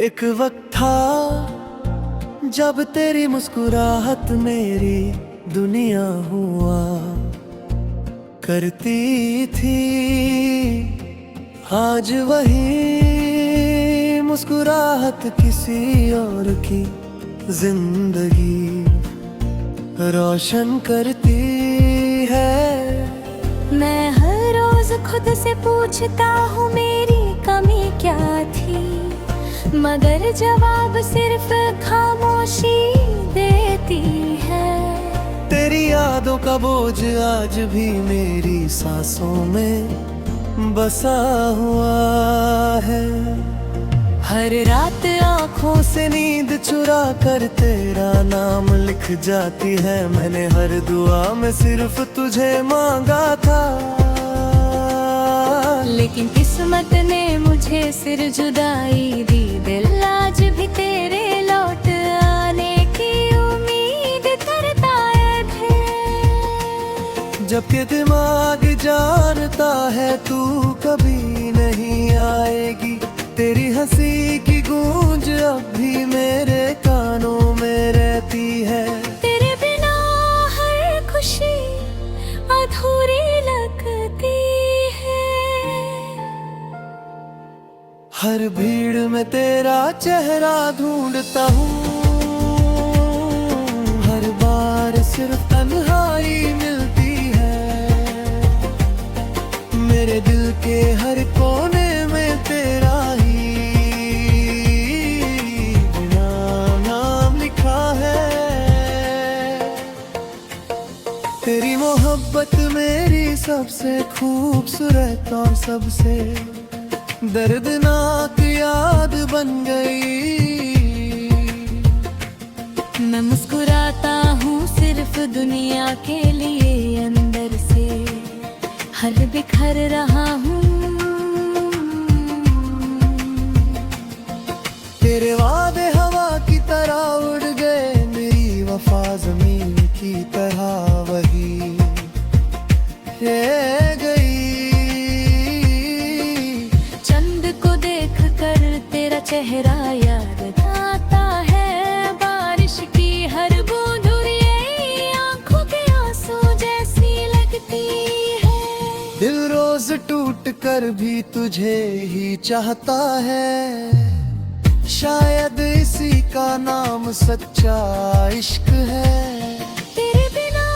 एक वक्त था जब तेरी मुस्कुराहट मेरी दुनिया हुआ करती थी। आज वही मुस्कुराहट किसी और की जिंदगी रोशन करती है। मैं हर रोज खुद से पूछता हूँ मेरी कमी क्या थी, मगर जवाब सिर्फ खामोशी देती है। तेरी यादों का बोझ आज भी मेरी सांसों में बसा हुआ है। हर रात आँखों से नींद चुरा कर तेरा नाम लिख जाती है। मैंने हर दुआ में सिर्फ तुझे मांगा था, लेकिन किस्मत ने मुझे सिर जुदाई दी। दिल आज भी तेरे लौट आने की उम्मीद करता है। जबकि दिमाग जानता है तू कभी नहीं आएगी। तेरी हंसी की गूंज अब भी मेरे कानों में रहती है। तेरे बिना हर खुशी अधूरी लगती है। हर भीड़ में तेरा चेहरा ढूंढता हूँ, हर बार सिर्फ तन्हाई मिलती है। मेरे दिल के हर कोने में तेरा ही नाम लिखा है। तेरी मोहब्बत मेरी सबसे खूबसूरत और सबसे दर्दनाक याद बन गई। मैं मुस्कुराता हूँ सिर्फ दुनिया के लिए, अंदर से हर बिखर रहा हूँ। तेरे वादे हवा की तरह उड़ गए, मेरी वफा जमीन की तरह वही रह गई। तेरा चेहरा याद आता है, बारिश की हर बूंद ये आंखों के आंसू जैसी लगती है। दिल रोज टूट कर भी तुझे ही चाहता है। शायद इसी का नाम सच्चा इश्क है। तेरे बिना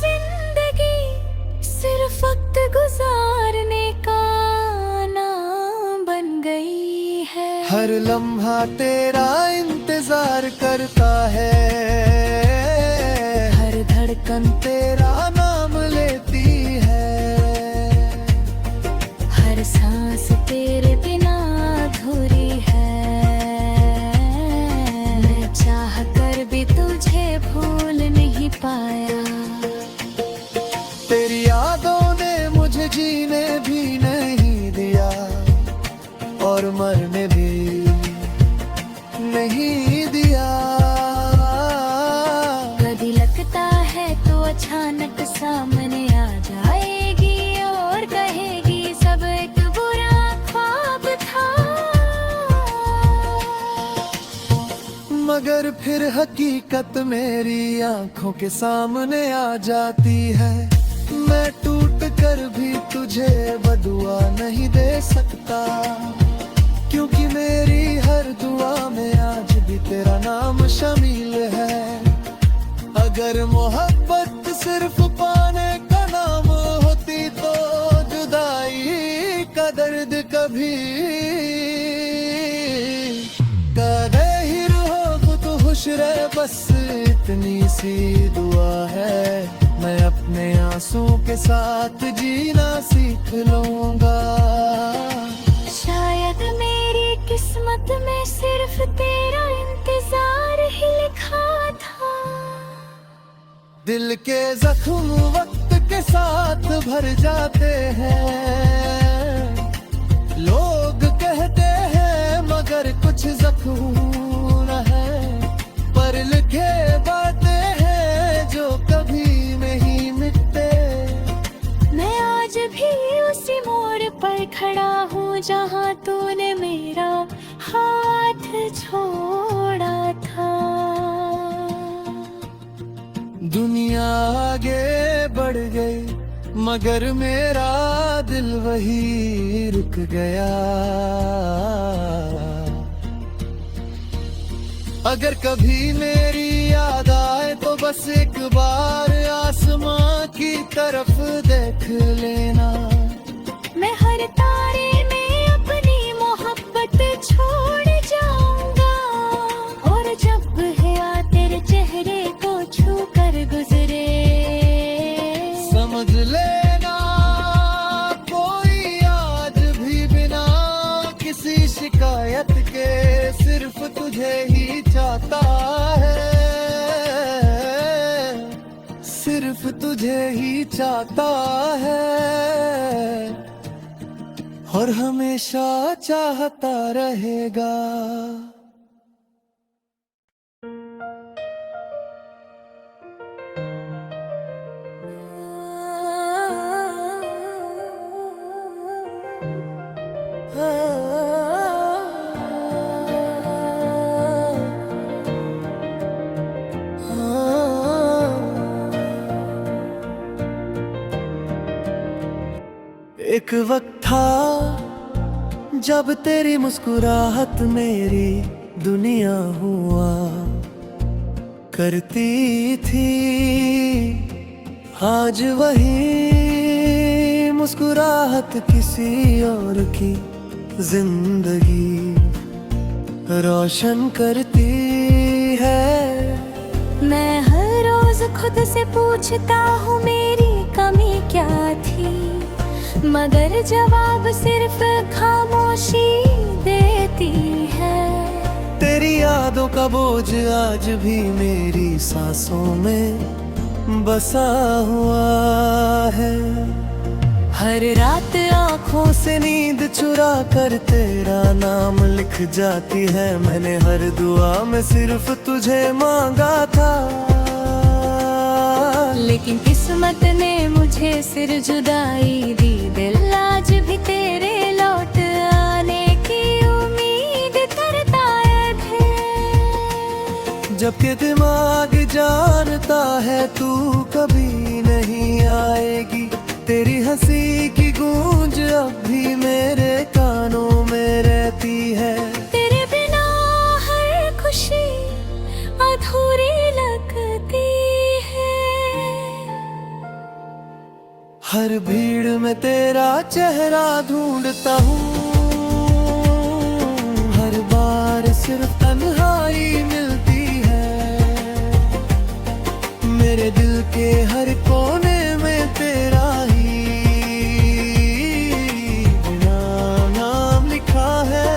जिंदगी सिर्फ वक्त गुजारने का नाम बन गई। हर लम्हा तेरा इंतजार करता है, हर धड़कन तेरा नाम लेती है। हर सांस तेरे बिना अधूरी है। मैं चाह कर भी तुझे भूल नहीं पाया। तेरी यादों ने मुझे जीने भी नहीं दिया और मरने भी नहीं दिया। कभी लगता है तो अचानक सामने आ जाएगी और कहेगी सब एक बुरा ख्वाब था। मगर फिर हकीकत मेरी आंखों के सामने आ जाती है। मैं टूट कर भी तुझे बदुआ नहीं दे सकता, क्योंकि मेरी हर दुआ में आज भी तेरा नाम शामिल है। अगर मोहब्बत सिर्फ पाने का नाम होती तो जुदाई का दर्द कभी कदे ही रहो खुद खुश रहे। बस इतनी सी दुआ है, मैं अपने आंसू के साथ जीना सीख लूंगा। शायद मेरी किस्मत में सिर्फ तेरा इंतजार ही लिखा था। दिल के जख्म वक्त के साथ भर जाते हैं। लोग कहते हैं मगर कुछ जख्म न है, पर लिखे बातें हैं जो कभी नहीं मिटते। मैं आज भी उसी मोड़ पर खड़ा हूँ जहाँ तूने मेरा हाथ छोड़ा था। दुनिया आगे बढ़ गई मगर मेरा दिल वही रुक गया। अगर कभी मेरी याद आए तो बस एक बार आसमां की तरफ देख लेना। मैं हर तारे में अपनी मोहब्बत छोड़ जाऊंगा, और जब है तेरे चेहरे को छू कर गुजरे, समझ लेना कोई आज भी बिना किसी शिकायत के सिर्फ तुझे ही चाहता है, सिर्फ तुझे ही चाहता है, और हमेशा चाहता रहेगा। एक वक्त था जब तेरी मुस्कुराहट मेरी दुनिया हुआ करती थी। आज वही मुस्कुराहट किसी और की जिंदगी रोशन करती है। मैं हर रोज खुद से पूछता हूँ मेरी कमी क्या थी, मगर जवाब सिर्फ खामोशी देती है। तेरी यादों का बोझ आज भी मेरी सांसों में बसा हुआ है। हर रात आँखों से नींद चुरा कर तेरा नाम लिख जाती है। मैंने हर दुआ में सिर्फ तुझे मांगा था, लेकिन किस्मत ने मुझे सिर जुदाई दी। दिल आज भी तेरे लौट आने की उम्मीद करता है। जबकि दिमाग जानता है तू कभी नहीं आएगी। तेरी हंसी की गूंज अब भी मेरे कानों में रहती है। तेरे बिना हर खुशी अधूरी लगती है। हर भीड़ में तेरा चेहरा ढूंढता हूँ, हर बार सिर्फ तन्हाई मिलती है। मेरे दिल के हर कोने में तेरा ही बिना नाम लिखा है।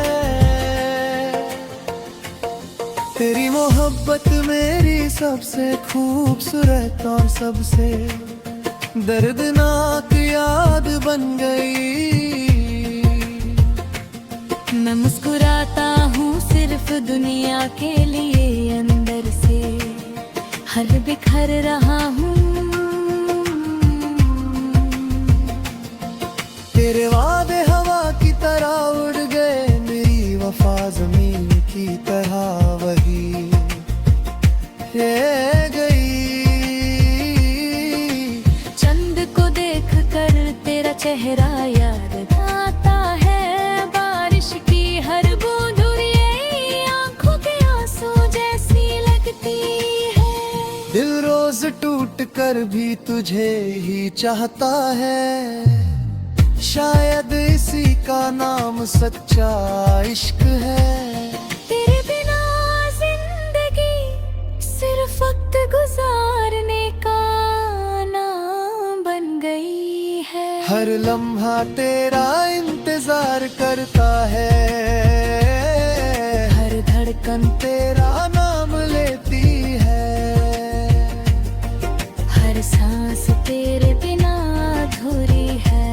तेरी मोहब्बत मेरी सबसे खूबसूरत और सबसे दर्दनाक याद बन गई। मैं मुस्कुराता हूँ सिर्फ दुनिया के लिए, अंदर से हर बिखर रहा हूँ। तेरे वादे हवा की तरह उड़ गए, मेरी वफा जमीन की तरह वही रह गई। चेहरा याद आता है, बारिश की हर बूंद आंखों के आंसू जैसी लगती है। दिल रोज टूट कर भी तुझे ही चाहता है। शायद इसी का नाम सच्चा इश्क है। तेरे बिना जिंदगी सिर्फ वक्त गुजारने का नाम बन गई है। हर लम्हा तेरा इंतजार करता है, हर धड़कन तेरा नाम लेती है। हर सांस तेरे बिना अधूरी है।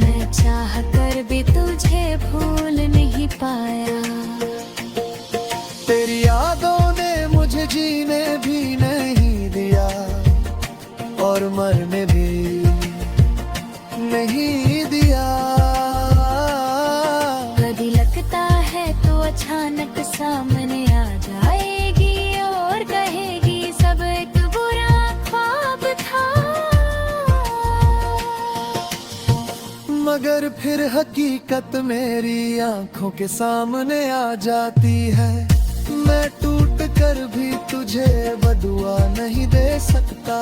मैं चाह कर भी तुझे भूल नहीं पाया। तेरी यादों ने मुझे जीने भी नहीं दिया, और मरने भी नहीं दिया। कभी लगता है सामने आ जाएगी और कहेगी सब एक बुरा ख्वाब था। मगर फिर हकीकत मेरी आंखों के सामने आ जाती है। मैं टूट कर भी तुझे बदुआ नहीं दे सकता,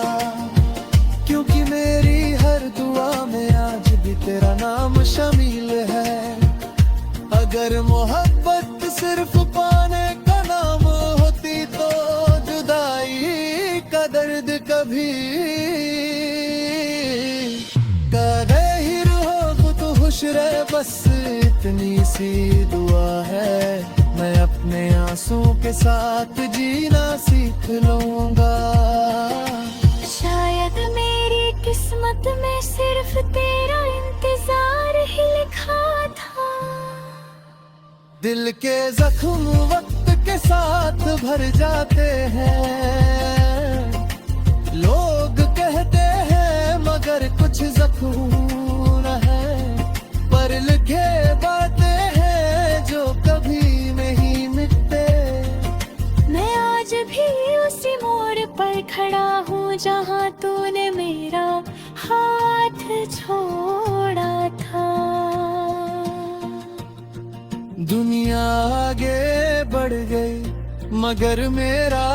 क्योंकि मेरी हर दुआ में आज भी तेरा नाम शामिल है। अगर मोहब्बत सिर्फ पाने का नाम होती तो जुदाई का दर्द कभी कदे ही रहो तो खुश रहे, बस इतनी सी दुआ है। मैं अपने आंसुओं के साथ जीना सीख लूंगा। शायद मेरी किस्मत में सिर्फ तेरा इंतजार ही लिखा था। दिल के जख्म वक्त के साथ भर जाते हैं, लोग कहते हैं मगर कुछ ज़ख़ून है, पर लिखे बातें हैं जो कभी नहीं मिटते। मैं आज भी उसी मोड़ पर खड़ा हूँ जहाँ तूने मेरा हाथ छोड़ा था। दुनिया आगे बढ़ गई मगर मेरा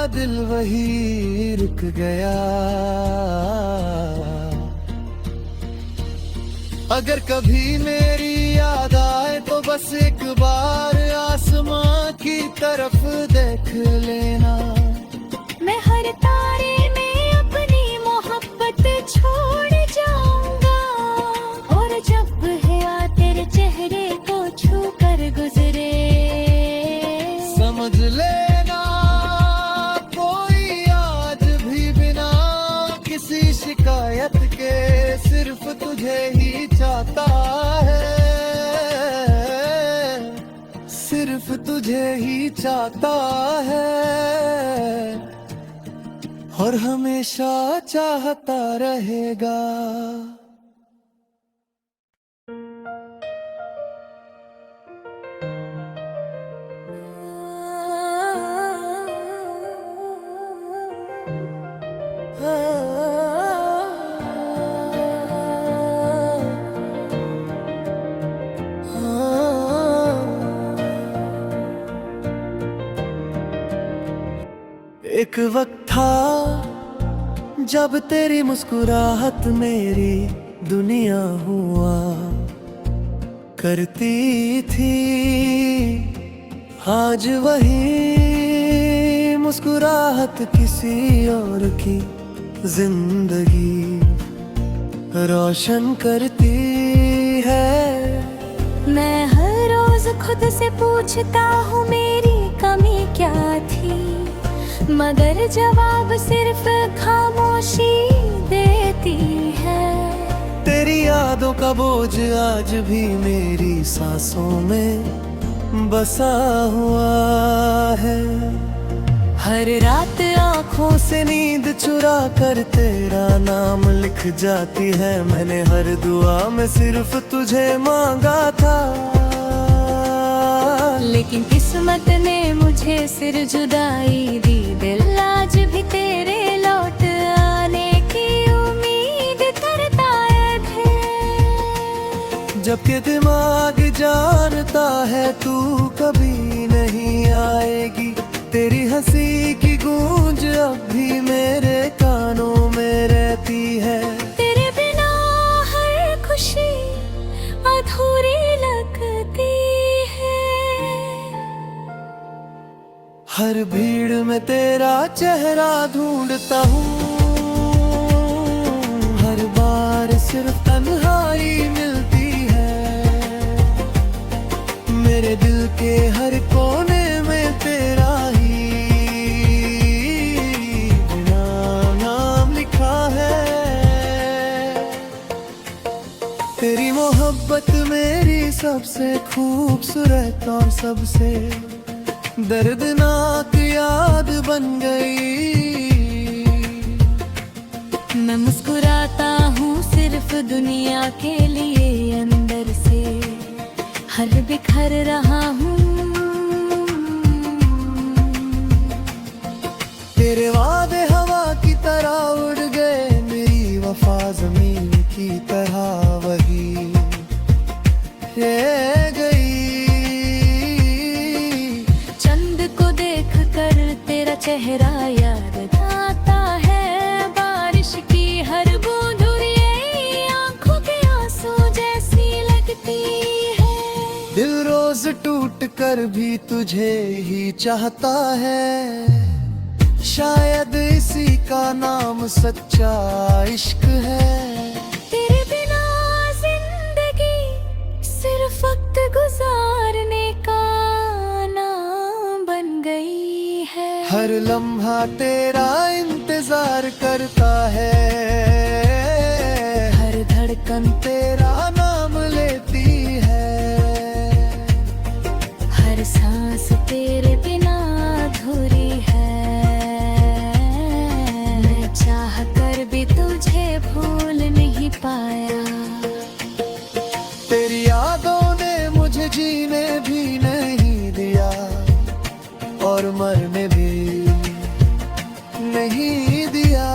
दिल वही रुक गया। अगर कभी मेरी याद आए तो बस एक बार आसमां की तरफ देख लेना। मैं हर तारे में अपनी मोहब्बत छोड़ जाऊंगा, और जब है तेरे चेहरे को छू कर गुजरे समझ लेना कोई आज भी बिना किसी शिकायत के सिर्फ तुझे ही चाहता है, सिर्फ तुझे ही चाहता है, और हमेशा चाहता रहेगा। एक वक्त था जब तेरी मुस्कुराहट मेरी दुनिया हुआ करती थी। आज वही मुस्कुराहट किसी और की जिंदगी रोशन करती है। मैं हर रोज खुद से पूछता हूँ मेरी कमी क्या थी, मगर जवाब सिर्फ खामोशी देती है। तेरी यादों का बोझ आज भी मेरी सांसों में बसा हुआ है। हर रात आँखों से नींद चुरा कर तेरा नाम लिख जाती है। मैंने हर दुआ में सिर्फ तुझे मांगा था, लेकिन किस्मत ने मुझे सिर जुदाई दी। दिल आज भी तेरे लौट आने की उम्मीद करता है। जबकि दिमाग जानता है तू कभी नहीं आएगी। तेरी हंसी की गूंज अब भी मेरे कानों में रहती है। तेरे बिना हर खुशी अधूरी लगती है। हर भीड़ में तेरा चेहरा ढूंढता हूँ, हर बार सिर्फ तन्हाई मिलती है। मेरे दिल के हर कोने में तेरा ही नाम लिखा है। तेरी मोहब्बत मेरी सबसे खूबसूरत और सबसे दर्दनाक याद बन गई। मैं मुस्कुराता हूँ सिर्फ दुनिया के लिए, अंदर से हर बिखर रहा हूँ। तेरे वादे हवा की तरह उड़ गए, मेरी वफा जमीन की तरह वही रह गई। चंद को देख कर तेरा चेहरा याद आता है, बारिश की हर बूंद ये आंखों के आंसू जैसी लगती है। दिल रोज टूट कर भी तुझे ही चाहता है, शायद इसी का नाम सच्चा इश्क है। तेरे बिना जिंदगी सिर्फ वक्त गुजारने का नाम बन गई है। हर लम्हा तेरा इंतजार करता है, हर धड़कन तेरा नाम लेती है। हर सांस तेरे बिना अधूरी है, मैं चाह कर भी तुझे भूल नहीं पाया। तेरी यादों ने मुझे जीने भी नहीं दिया और मरने भी नहीं दिया।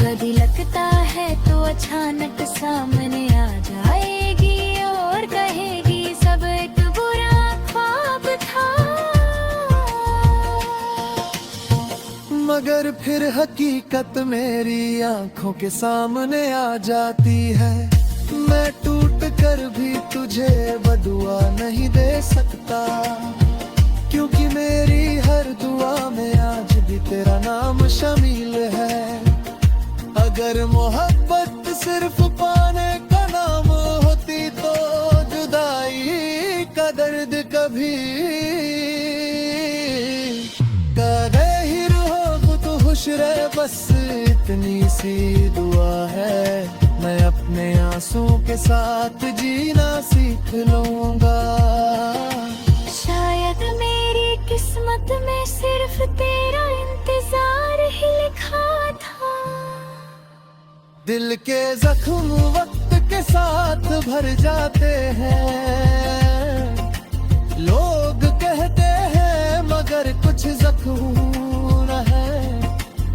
कभी लगता है तो अचानक सामने आ जाएगी और कहेगी सब एक बुरा ख्वाब था। मगर फिर हकीकत मेरी आंखों के सामने आ जाती है। मैं टूट कर भी तुझे बदुआ नहीं दे सकता, क्योंकि मेरी हर दुआ में आज भी तेरा नाम शामिल है। अगर मोहब्बत सिर्फ पाने का नाम होती तो जुदाई का दर्द कभी कदे ही रहो तो खुश रहे, बस इतनी सी दुआ है। मैं अपने आंसू के साथ जीना सीख लूंगा। शायद मेरी किस्मत में सिर्फ तेरा इंतजार ही लिखा था। दिल के जख्म वक्त के साथ भर जाते हैं, लोग कहते हैं मगर कुछ जख्म न है,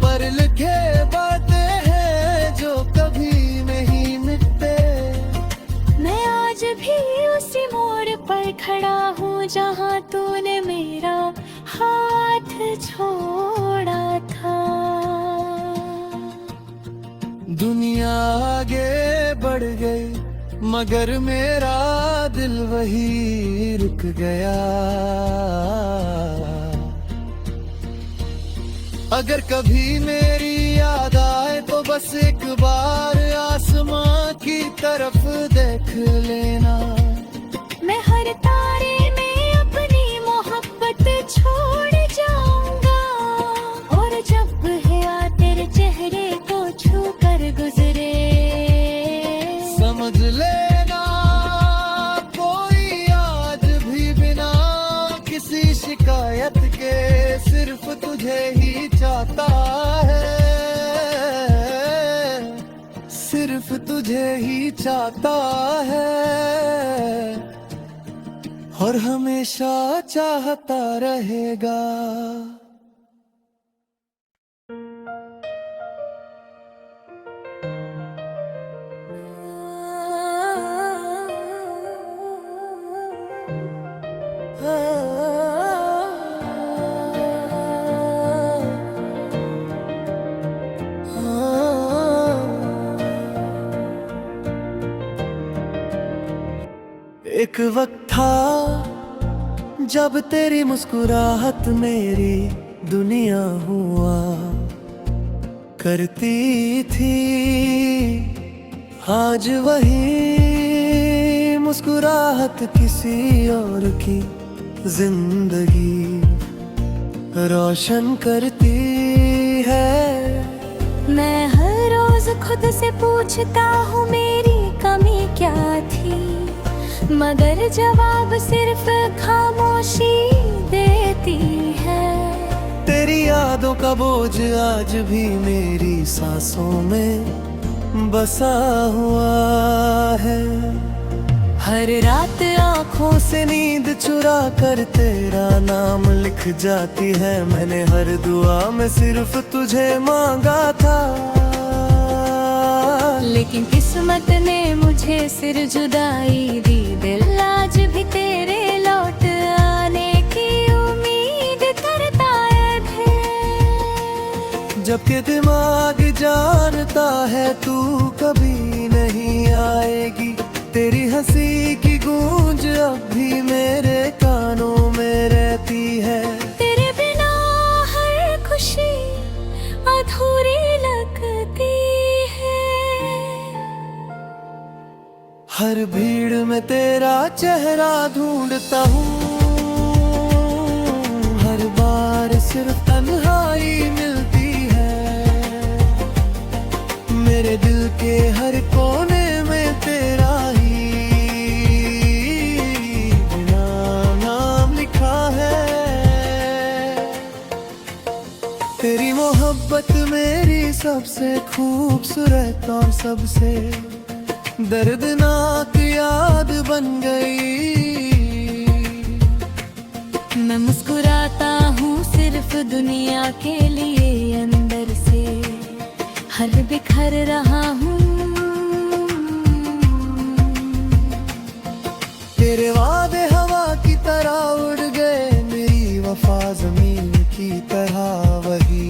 पर लिखे बातें हैं जो कभी नहीं मिटते। मैं आज भी उसी मोड़ पर खड़ा हूँ जहाँ तूने मेरा हाथ छोड़ा था। दुनिया आगे बढ़ गई मगर मेरा दिल वही रुक गया। अगर कभी मेरी याद आए तो बस एक बार आसमां की तरफ देख लेना। मैं हर तारे में अपनी मोहब्बत छोड़ जाऊंगा, और जब है तेरे चेहरे को छू कर गुजरे समझ लेना कोई आज भी बिना किसी शिकायत के सिर्फ तुझे ही चाहता है, सिर्फ तुझे ही चाहता है और हमेशा चाहता रहेगा। एक वक्त था जब तेरी मुस्कुराहट मेरी दुनिया हुआ करती थी। आज वही मुस्कुराहट किसी और की जिंदगी रोशन करती है। मैं हर रोज खुद से पूछता हूँ मेरी कमी क्या थी, मगर जवाब सिर्फ खामोशी देती है। तेरी यादों का बोझ आज भी मेरी सांसों में बसा हुआ है। हर रात आंखों से नींद चुरा कर तेरा नाम लिख जाती है। मैंने हर दुआ में सिर्फ तुझे मांगा था, लेकिन किस्मत ने मुझे सिर जुदाई दी। दिल आज भी तेरे लौट आने की उम्मीद करता है। जबकि दिमाग जानता है तू कभी नहीं आएगी। तेरी हंसी की गूंज अब भी मेरे कानों में रहती है। तेरे बिना हर खुशी अधूरी लगती है। हर भीड़ में तेरा चेहरा ढूंढता हूँ, हर बार सिर्फ तन्हाई मिलती है। मेरे दिल के हर कोने में तेरा ही बिना नाम लिखा है। तेरी मोहब्बत मेरी सबसे खूबसूरत और सबसे दर्दनाक याद बन गई। मैं मुस्कुराता हूँ सिर्फ दुनिया के लिए, अंदर से हर बिखर रहा हूँ। तेरे वादे हवा की तरह उड़ गए, मेरी वफा जमीन की तरह वही।